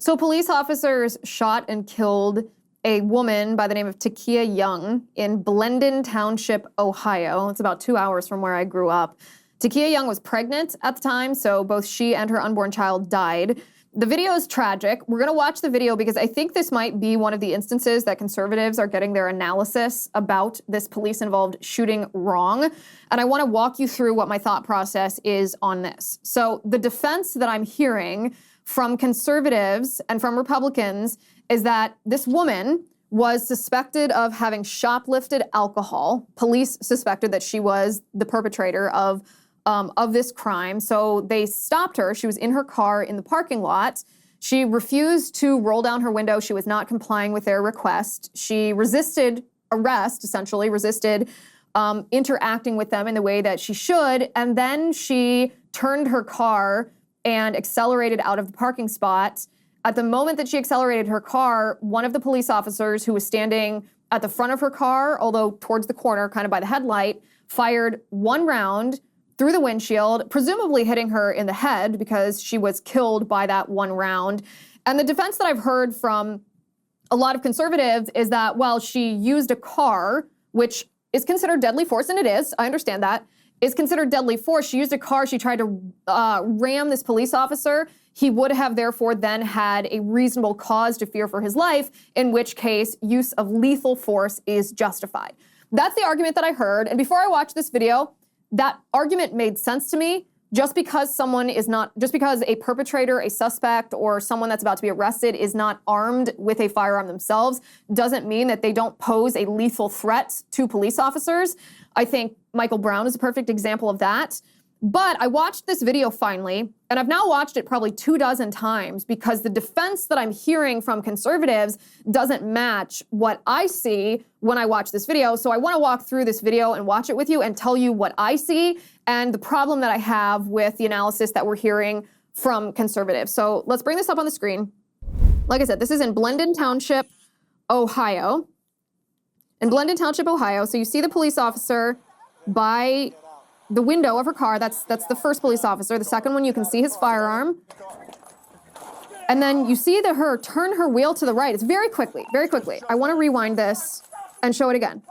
So police officers shot and killed a woman by the name of Takia Young in Blendon Township, Ohio. It's about 2 hours from where I grew up. Takia Young was pregnant at the time, so both she and her unborn child died. The video is tragic. We're gonna watch the video because I think this might be one of the instances that conservatives are getting their analysis about this police-involved shooting wrong. And I wanna walk you through what my thought process is on this. So the defense that I'm hearing from conservatives and from Republicans is that this woman was suspected of having shoplifted alcohol. Police suspected that she was the perpetrator of this crime. So they stopped her. She was in her car in the parking lot. She refused to roll down her window. She was not complying with their request. She resisted arrest, essentially resisted interacting with them in the way that she should. And then she turned her car and accelerated out of the parking spot. At the moment that she accelerated her car, one of the police officers who was standing at the front of her car, although towards the corner, kind of by the headlight, fired one round through the windshield, presumably hitting her in the head because she was killed by that one round. And the defense that I've heard from a lot of conservatives is that, well, she used a car, which is considered deadly force, and it is, I understand that, is considered deadly force. She used a car, she tried to ram this police officer. He would have therefore then had a reasonable cause to fear for his life, in which case use of lethal force is justified. That's the argument that I heard. And before I watched this video, that argument made sense to me. Just because a perpetrator, a suspect, or someone that's about to be arrested is not armed with a firearm themselves doesn't mean that they don't pose a lethal threat to police officers. I think Michael Brown is a perfect example of that. But I watched this video finally, and I've now watched it probably 24 times because the defense that I'm hearing from conservatives doesn't match what I see when I watch this video. So I want to walk through this video and watch it with you and tell you what I see and the problem that I have with the analysis that we're hearing from conservatives. So let's bring this up on the screen. Like I said, this is in Blendon Township, Ohio. In Blendon Township, Ohio, so you see the police officer by the window of her car. That's the first police officer. The second one, you can see his firearm. And then you see her turn her wheel to the right. It's very quickly, very quickly. I want to rewind this and show it again.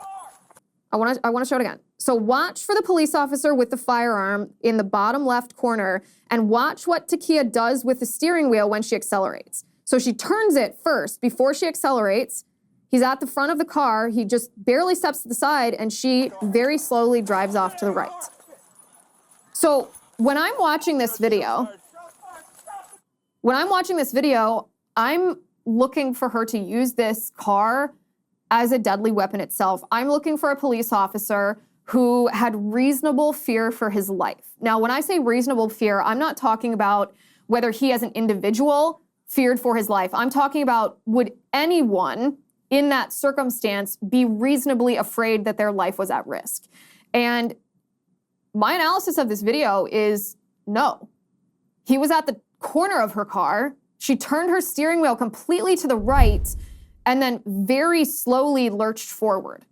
I want to show it again. So watch for the police officer with the firearm in the bottom left corner and watch what Takia does with the steering wheel when she accelerates. So she turns it first before she accelerates. He's at the front of the car. He just barely steps to the side and she very slowly drives off to the right. So when I'm watching this video, I'm looking for her to use this car as a deadly weapon itself. I'm looking for a police officer who had reasonable fear for his life. Now, when I say reasonable fear, I'm not talking about whether he as an individual feared for his life. I'm talking about, would anyone in that circumstance be reasonably afraid that their life was at risk? And my analysis of this video is no. He was at the corner of her car. She turned her steering wheel completely to the right and then very slowly lurched forward.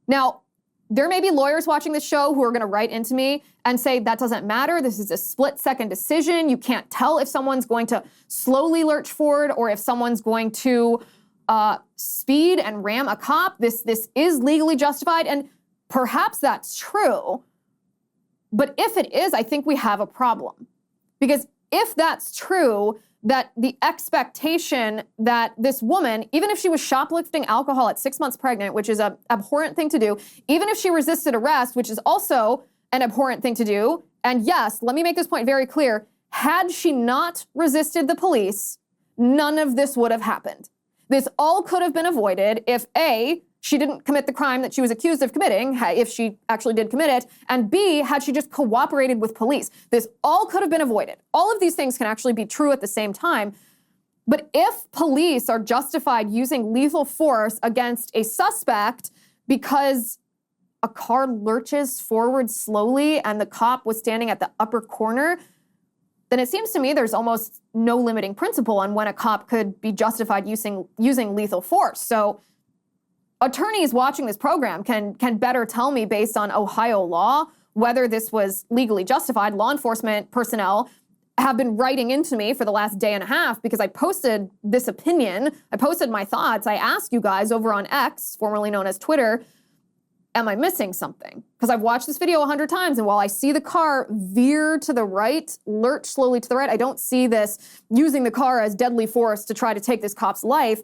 Now, there may be lawyers watching this show who are gonna write into me and say, that doesn't matter. This is a split-second decision. You can't tell if someone's going to slowly lurch forward or if someone's going to speed and ram a cop. This is legally justified, and perhaps that's true. But if it is, I think we have a problem. Because if that's true, that the expectation that this woman, even if she was shoplifting alcohol at 6 months pregnant, which is an abhorrent thing to do, even if she resisted arrest, which is also an abhorrent thing to do, and yes, let me make this point very clear, had she not resisted the police, none of this would have happened. This all could have been avoided if A, she didn't commit the crime that she was accused of committing, if she actually did commit it, and B, had she just cooperated with police. This all could have been avoided. All of these things can actually be true at the same time. But if police are justified using lethal force against a suspect because a car lurches forward slowly and the cop was standing at the upper corner, then it seems to me there's almost no limiting principle on when a cop could be justified using lethal force. So attorneys watching this program can better tell me based on Ohio law whether this was legally justified. Law enforcement personnel have been writing into me for the last day and a half because I posted this opinion. I posted my thoughts. I asked you guys over on X, formerly known as Twitter, am I missing something? Because I've watched this video 100 times, and while I see the car veer to the right, lurch slowly to the right, I don't see this using the car as deadly force to try to take this cop's life.